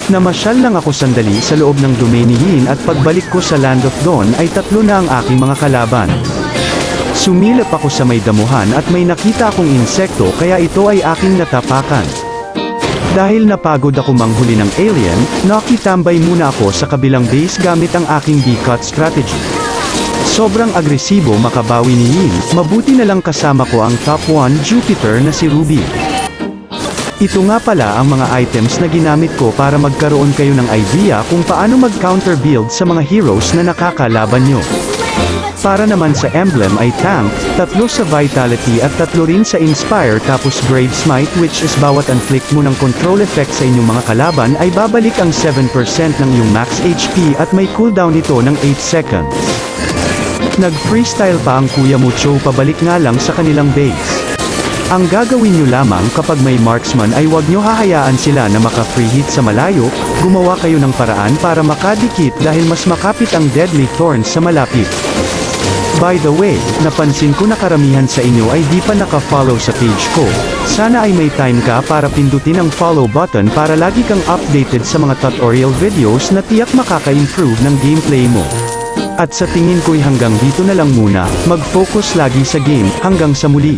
Namasyal lang ako sandali sa loob ng domain ni Yin at pagbalik ko sa Land of Dawn ay 3 na ang aking mga kalaban. Sumilip ako sa may damuhan at may nakita akong insekto kaya ito ay aking natapakan. Dahil napagod ako manghuli ng alien, nakitambay muna ako sa kabilang base gamit ang aking B-cut strategy. Sobrang agresibo makabawi ni Yin, mabuti na lang kasama ko ang top 1 Jupiter na si Ruby. Ito nga pala ang mga items na ginamit ko para magkaroon kayo ng idea kung paano mag-counter build sa mga heroes na nakakalaban nyo. Para naman sa emblem ay tank, 3 sa vitality at 3 rin sa inspire tapos brave smite which is bawat inflict mo ng control effect sa inyong mga kalaban ay babalik ang 7% ng iyong max HP at may cooldown ito ng 8 seconds. Nag-freestyle pa ang Kuya Mucho pabalik nga lang sa kanilang base. Ang gagawin nyo lamang kapag may marksman ay huwag nyo hahayaan sila na maka-free hit sa malayo, gumawa kayo ng paraan para makadikit dahil mas makapit ang deadly thorns sa malapit. By the way, napansin ko na karamihan sa inyo ay di pa naka-follow sa page ko. Sana ay may time ka para pindutin ang follow button para lagi kang updated sa mga tutorial videos na tiyak makaka-improve ng gameplay mo. At sa tingin ko'y hanggang dito na lang muna, mag-focus lagi sa game, hanggang sa muli.